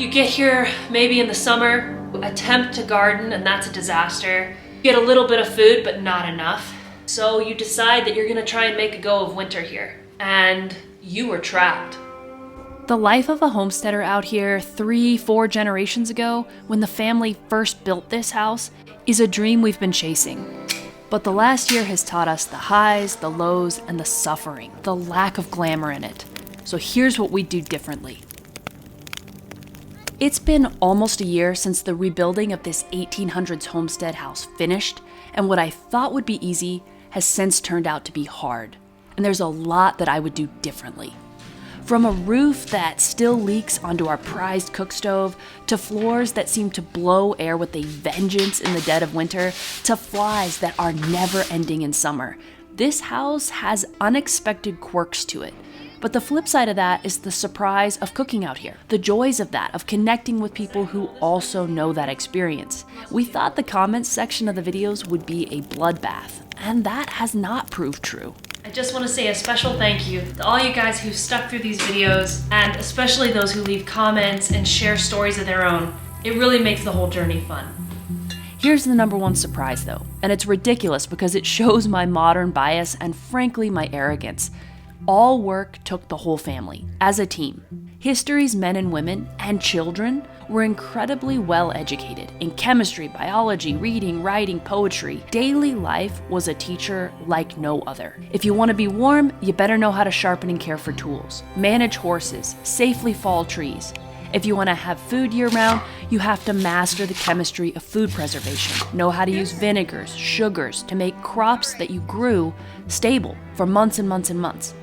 You get here maybe in the summer, attempt to garden, and that's a disaster. You get a little bit of food, but not enough. So you decide that you're gonna try and make a go of winter here. And you were trapped. The life of a homesteader out here 3-4 generations ago, when the family first built this house, is a dream we've been chasing. But the last year has taught us the highs, the lows, and the suffering, the lack of glamour in it. So here's what we do differently. It's been almost a year since the rebuilding of this 1800s homestead house finished, and what I thought would be easy has since turned out to be hard. And there's a lot that I would do differently. From a roof that still leaks onto our prized cook stove, to floors that seem to blow air with a vengeance in the dead of winter, to flies that are never ending in summer. This house has unexpected quirks to it. But the flip side of that is the surprise of cooking out here. The joys of that, of connecting with people who also know that experience. We thought the comments section of the videos would be a bloodbath, and that has not proved true. I just want to say a special thank you to all you guys who stuck through these videos, and especially those who leave comments and share stories of their own. It really makes the whole journey fun. Here's the number one surprise though, and it's ridiculous because it shows my modern bias and frankly my arrogance. All work took the whole family, as a team. History's men and women, and children, were incredibly well educated in chemistry, biology, reading, writing, poetry. Daily life was a teacher like no other. If you want to be warm, you better know how to sharpen and care for tools, manage horses, safely fall trees. If you want to have food year-round, you have to master the chemistry of food preservation, know how to use vinegars, sugars to make crops that you grew stable for months and months and months.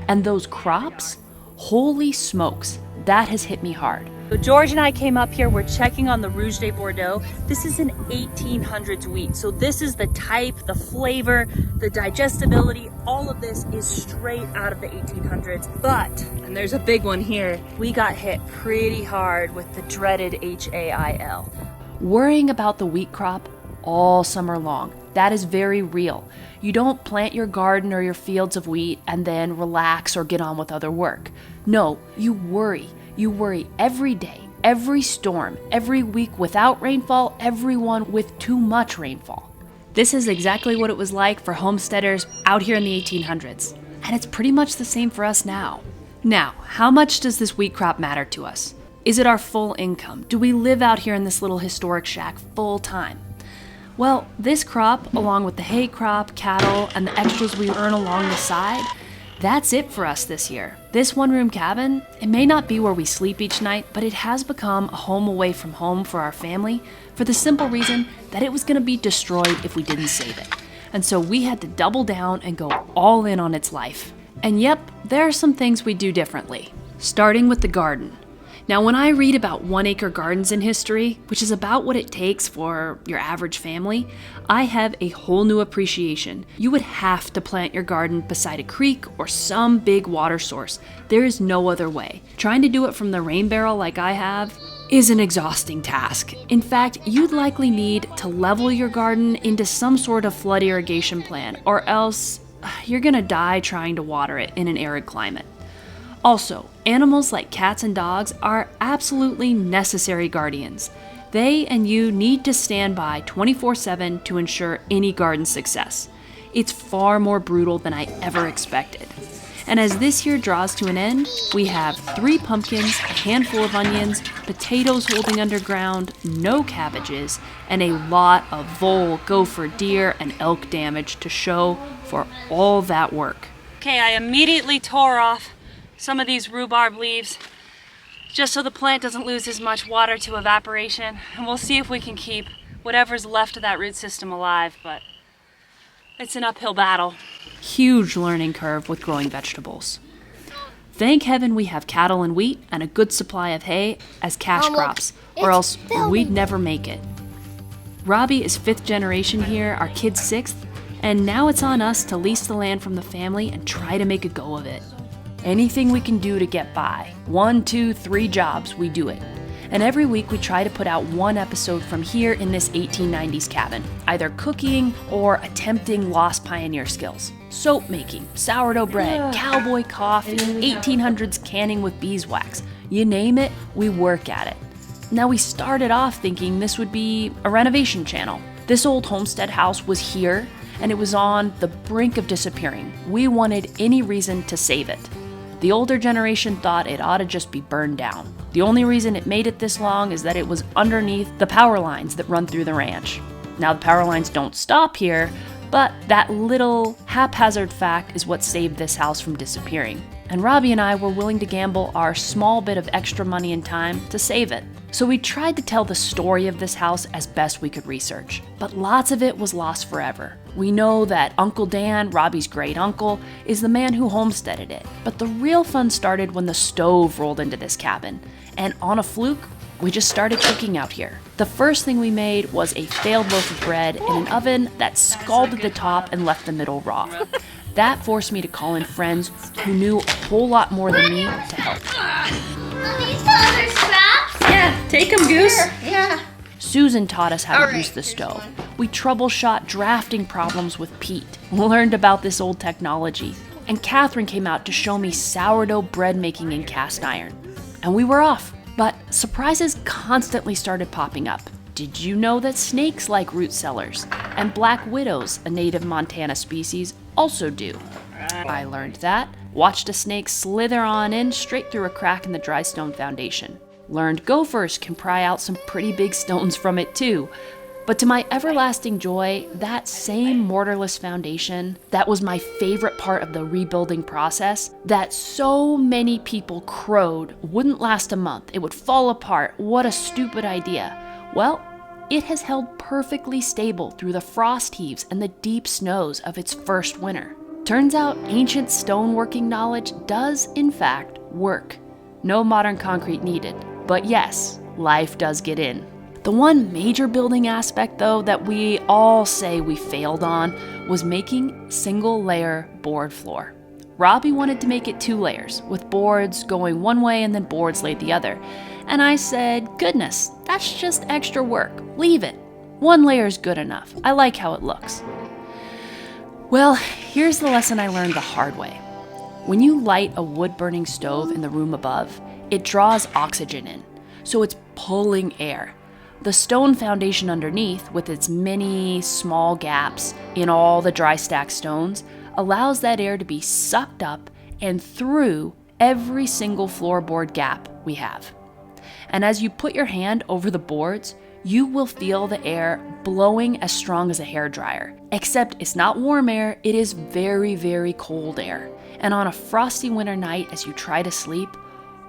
And those crops, holy smokes, that has hit me hard. So George and I came up here, we're checking on the Rouge de Bordeaux. This is an 1800s wheat. So this is the type, the flavor, the digestibility, all of this is straight out of the 1800s. But, and there's a big one here, we got hit pretty hard with the dreaded HAIL. Worrying about the wheat crop all summer long. That is very real. You don't plant your garden or your fields of wheat and then relax or get on with other work. No, you worry. You worry every day, every storm, every week without rainfall, every one with too much rainfall. This is exactly what it was like for homesteaders out here in the 1800s. And it's pretty much the same for us now. Now, how much does this wheat crop matter to us? Is it our full income? Do we live out here in this little historic shack full time? Well, this crop, along with the hay crop, cattle, and the extras we earn along the side, that's it for us this year. This one-room cabin, it may not be where we sleep each night, but it has become a home away from home for our family for the simple reason that it was going to be destroyed if we didn't save it. And so we had to double down and go all in on its life. And yep, there are some things we do differently, starting with the garden. Now, when I read about 1-acre gardens in history, which is about what it takes for your average family, I have a whole new appreciation. You would have to plant your garden beside a creek or some big water source. There is no other way. Trying to do it from the rain barrel like I have is an exhausting task. In fact, you'd likely need to level your garden into some sort of flood irrigation plan, or else you're gonna die trying to water it in an arid climate. Also, animals like cats and dogs are absolutely necessary guardians. They and you need to stand by 24/7 to ensure any garden success. It's far more brutal than I ever expected. And as this year draws to an end, we have 3 pumpkins, a handful of onions, potatoes holding underground, no cabbages, and a lot of vole, gopher, deer, and elk damage to show for all that work. Okay, I immediately tore off some of these rhubarb leaves just so the plant doesn't lose as much water to evaporation, and we'll see if we can keep whatever's left of that root system alive, but it's an uphill battle. Huge learning curve with growing vegetables. Thank heaven we have cattle and wheat and a good supply of hay as cash crops, or else we'd never make it. Robbie is 5th generation here, our kid's 6th, and now it's on us to lease the land from the family and try to make a go of it. Anything we can do to get by, 1, 2, 3 jobs, we do it. And every week we try to put out one episode from here in this 1890s cabin, either cooking or attempting lost pioneer skills. Soap making, sourdough bread, cowboy coffee, 1800s canning with beeswax. You name it, we work at it. Now, we started off thinking this would be a renovation channel. This old homestead house was here, and it was on the brink of disappearing. We wanted any reason to save it. The older generation thought it ought to just be burned down. The only reason it made it this long is that it was underneath the power lines that run through the ranch. Now, the power lines don't stop here, but that little haphazard fact is what saved this house from disappearing. And Robbie and I were willing to gamble our small bit of extra money and time to save it. So we tried to tell the story of this house as best we could research, but lots of it was lost forever. We know that Uncle Dan, Robbie's great uncle, is the man who homesteaded it, but the real fun started when the stove rolled into this cabin, and on a fluke, we just started cooking out here. The first thing we made was a failed loaf of bread in an oven that scalded the top and left the middle raw. That forced me to call in friends who knew a whole lot more than me to help. These other scraps? Yeah, take them, Goose. Yeah. Susan taught us how to use the stove. We troubleshot drafting problems with Pete, learned about this old technology, and Catherine came out to show me sourdough bread making in cast iron. And we were off. But surprises constantly started popping up. Did you know that snakes like root cellars? And black widows, a native Montana species, also do. I learned that. Watched a snake slither on in straight through a crack in the dry stone foundation. Learned gophers can pry out some pretty big stones from it too. But to my everlasting joy, that same mortarless foundation, that was my favorite part of the rebuilding process, that so many people crowed wouldn't last a month, it would fall apart, what a stupid idea. Well, it has held perfectly stable through the frost heaves and the deep snows of its first winter. Turns out ancient stoneworking knowledge does, in fact, work. No modern concrete needed. But yes, life does get in. The one major building aspect, though, that we all say we failed on was making single-layer board floor. Robbie wanted to make it 2 layers, with boards going one way and then boards laid the other. And I said, goodness, that's just extra work. Leave it. 1 layer is good enough. I like how it looks. Well, here's the lesson I learned the hard way. When you light a wood-burning stove in the room above, it draws oxygen in, so it's pulling air. The stone foundation underneath, with its many small gaps in all the dry stacked stones, allows that air to be sucked up and through every single floorboard gap we have. And as you put your hand over the boards, you will feel the air blowing as strong as a hairdryer. Except it's not warm air, it is very, very cold air. And on a frosty winter night as you try to sleep,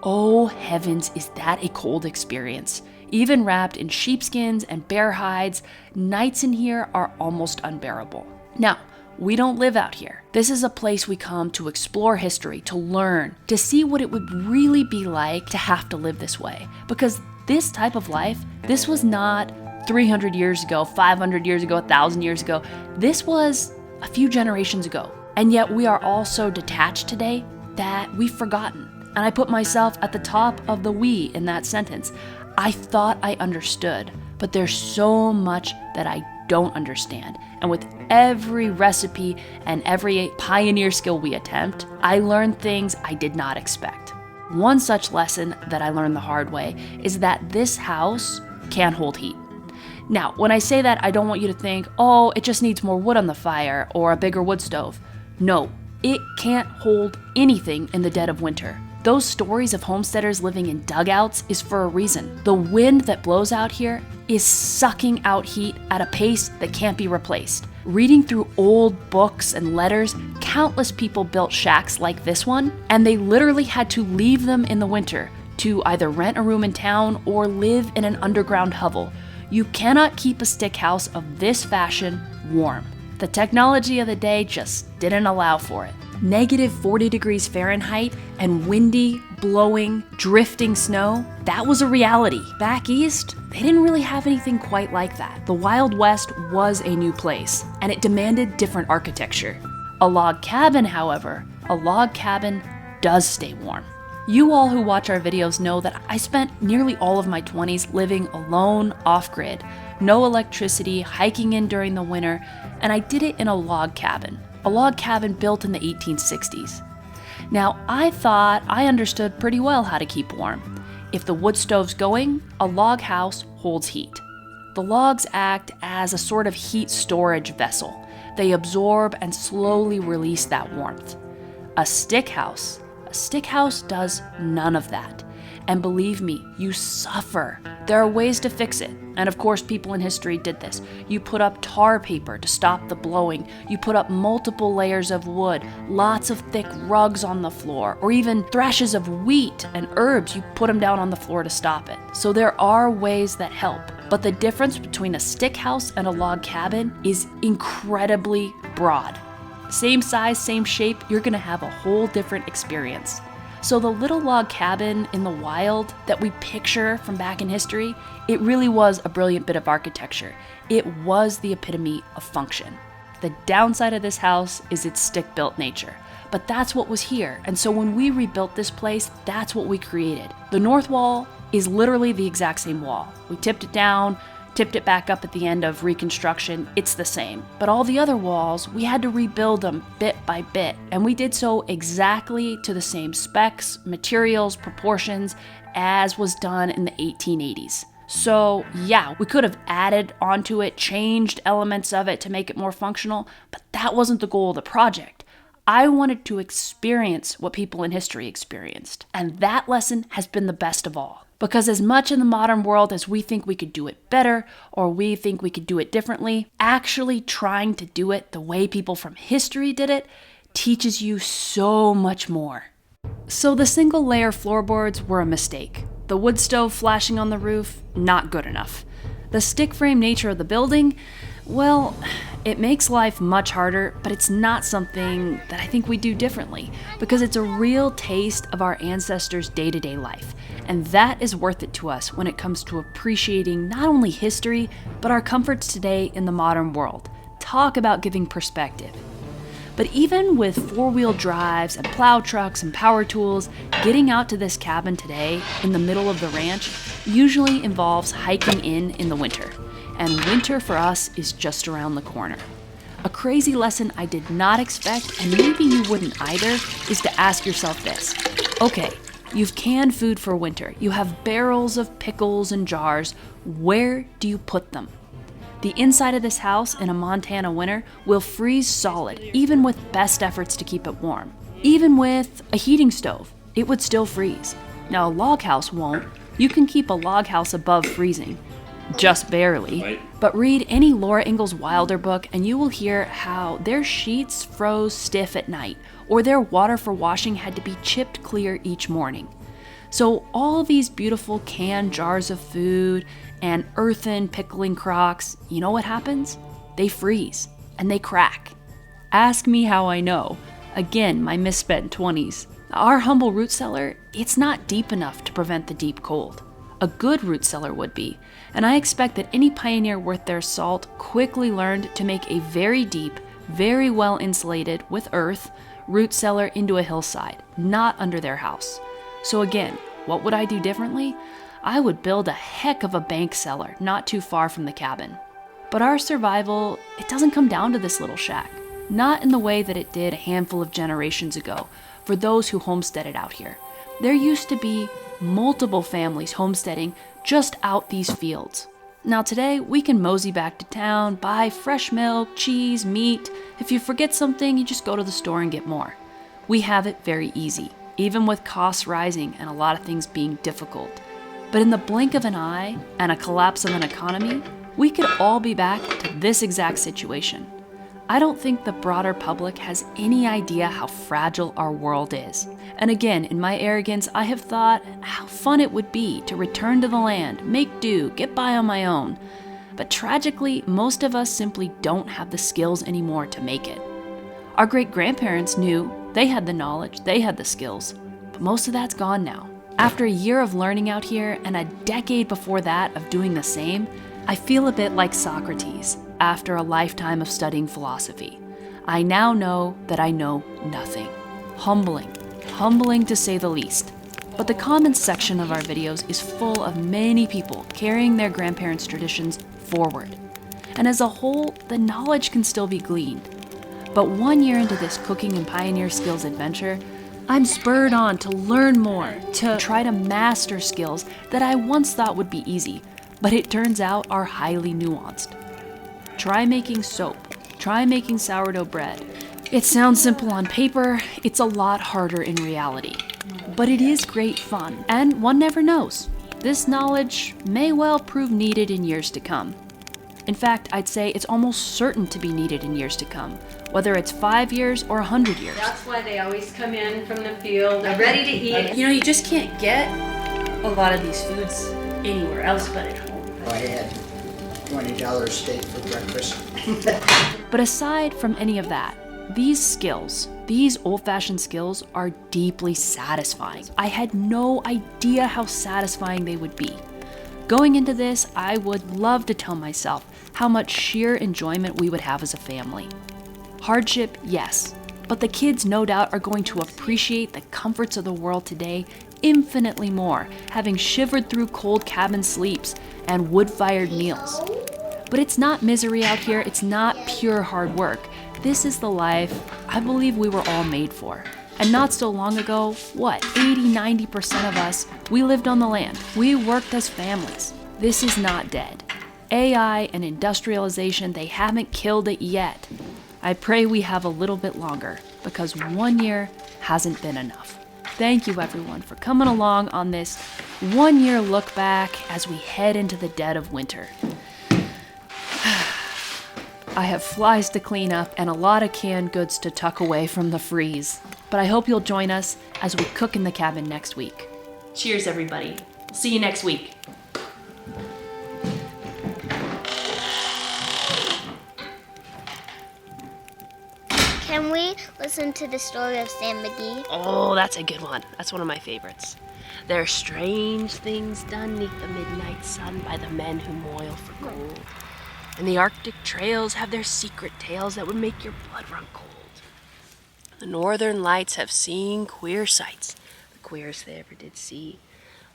oh heavens, is that a cold experience. Even wrapped in sheepskins and bear hides, nights in here are almost unbearable. Now, we don't live out here. This is a place we come to explore history, to learn, to see what it would really be like to have to live this way. Because this type of life, this was not 300 years ago, 500 years ago, 1,000 years ago. This was a few generations ago. And yet we are all so detached today that we've forgotten. And I put myself at the top of the we in that sentence. I thought I understood, but there's so much that I don't understand. And with every recipe and every pioneer skill we attempt, I learn things I did not expect. One such lesson that I learned the hard way is that this house can't hold heat. Now, when I say that, I don't want you to think, oh, it just needs more wood on the fire or a bigger wood stove. No, it can't hold anything in the dead of winter. Those stories of homesteaders living in dugouts is for a reason. The wind that blows out here is sucking out heat at a pace that can't be replaced. Reading through old books and letters, countless people built shacks like this one, and they literally had to leave them in the winter to either rent a room in town or live in an underground hovel. You cannot keep a stick house of this fashion warm. The technology of the day just didn't allow for it. Negative 40 degrees Fahrenheit and windy, blowing, drifting snow, that was a reality. Back east, they didn't really have anything quite like that. The Wild West was a new place, and it demanded different architecture. A log cabin, however, a log cabin does stay warm. You all who watch our videos know that I spent nearly all of my 20s living alone, off-grid, no electricity, hiking in during the winter, and I did it in a log cabin built in the 1860s. Now, I thought I understood pretty well how to keep warm. If the wood stove's going, a log house holds heat. The logs act as a sort of heat storage vessel. They absorb and slowly release that warmth. A stick house does none of that. And believe me, you suffer. There are ways to fix it. And of course, people in history did this. You put up tar paper to stop the blowing. You put up multiple layers of wood, lots of thick rugs on the floor, or even thrashes of wheat and herbs. You put them down on the floor to stop it. So there are ways that help. But the difference between a stick house and a log cabin is incredibly broad. Same size, same shape, you're gonna have a whole different experience. So the little log cabin in the wild that we picture from back in history, it really was a brilliant bit of architecture. It was the epitome of function. The downside of this house is its stick-built nature, but that's what was here. And so when we rebuilt this place, that's what we created. The north wall is literally the exact same wall. We tipped it down, tipped it back up at the end of reconstruction, it's the same. But all the other walls, we had to rebuild them bit by bit, and we did so exactly to the same specs, materials, proportions as was done in the 1880s. So yeah, we could have added onto it, changed elements of it to make it more functional, but that wasn't the goal of the project. I wanted to experience what people in history experienced, and that lesson has been the best of all. Because as much in the modern world as we think we could do it better, or we think we could do it differently, actually trying to do it the way people from history did it teaches you so much more. So the single layer floorboards were a mistake. The wood stove flashing on the roof, not good enough. The stick frame nature of the building, well, it makes life much harder, but it's not something that I think we do differently, because it's a real taste of our ancestors' day-to-day life. And that is worth it to us when it comes to appreciating not only history, but our comforts today in the modern world. Talk about giving perspective. But even with four-wheel drives and plow trucks and power tools, getting out to this cabin today in the middle of the ranch usually involves hiking in the winter. And winter for us is just around the corner. A crazy lesson I did not expect, and maybe you wouldn't either, is to ask yourself this. Okay, you've canned food for winter. You have barrels of pickles and jars. Where do you put them? The inside of this house in a Montana winter will freeze solid, even with best efforts to keep it warm. Even with a heating stove, it would still freeze. Now, a log house won't. You can keep a log house above freezing. Just barely. Right. But read any Laura Ingalls Wilder book and you will hear how their sheets froze stiff at night, or their water for washing had to be chipped clear each morning. So all these beautiful canned jars of food and earthen pickling crocks, you know what happens? They freeze and they crack. Ask me how I know. Again, my misspent 20s. Our humble root cellar, it's not deep enough to prevent the deep cold. A good root cellar would be, and I expect that any pioneer worth their salt quickly learned to make a very deep, very well insulated, with earth, root cellar into a hillside, not under their house. So again, what would I do differently? I would build a heck of a bank cellar not too far from the cabin. But our survival, it doesn't come down to this little shack. Not in the way that it did a handful of generations ago for those who homesteaded out here. There used to be multiple families homesteading just out these fields. Now today, we can mosey back to town, buy fresh milk, cheese, meat. If you forget something, you just go to the store and get more. We have it very easy, even with costs rising and a lot of things being difficult. But in the blink of an eye and a collapse of an economy, we could all be back to this exact situation. I don't think the broader public has any idea how fragile our world is. And again, in my arrogance, I have thought how fun it would be to return to the land, make do, get by on my own. But tragically, most of us simply don't have the skills anymore to make it. Our great-grandparents knew, they had the knowledge, they had the skills, but most of that's gone now. After a year of learning out here and a decade before that of doing the same, I feel a bit like Socrates after a lifetime of studying philosophy. I now know that I know nothing. Humbling to say the least. But the comments section of our videos is full of many people carrying their grandparents' traditions forward. And as a whole, the knowledge can still be gleaned. But 1 year into this cooking and pioneer skills adventure, I'm spurred on to learn more, to try to master skills that I once thought would be easy, but it turns out are highly nuanced. Try making soap. Try making sourdough bread. It sounds simple on paper, it's a lot harder in reality. But it is great fun, and one never knows. This knowledge may well prove needed in years to come. In fact, I'd say it's almost certain to be needed in years to come, whether it's 5 years or 100 years. That's why they always come in from the field, they're ready to eat. You know, you just can't get a lot of these foods anywhere else but at home. I had $20 steak for breakfast. But aside from any of that, these skills, these old-fashioned skills, are deeply satisfying. I had no idea how satisfying they would be. Going into this, I would love to tell myself how much sheer enjoyment we would have as a family. Hardship, yes, but the kids no doubt are going to appreciate the comforts of the world today infinitely more, having shivered through cold cabin sleeps and wood-fired meals. But it's not misery out here, it's not pure hard work. This is the life I believe we were all made for. And not so long ago, 80-90% of us, we lived on the land. We worked as families. This is not dead. AI and industrialization, they haven't killed it yet. I pray we have a little bit longer, because 1 year hasn't been enough. Thank you everyone for coming along on this 1 year look back as we head into the dead of winter. I have flies to clean up and a lot of canned goods to tuck away from the freeze. But I hope you'll join us as we cook in the cabin next week. Cheers, everybody. We'll see you next week. Can we listen to the story of Sam McGee? Oh, that's a good one. That's one of my favorites. There are strange things done neath the midnight sun by the men who moil for gold. And the Arctic trails have their secret tales that would make your blood run cold. The northern lights have seen queer sights. The queerest they ever did see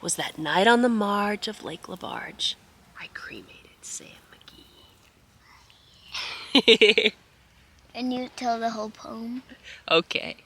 was that night on the marge of Lake Labarge, I cremated Sam McGee. And you tell the whole poem? Okay.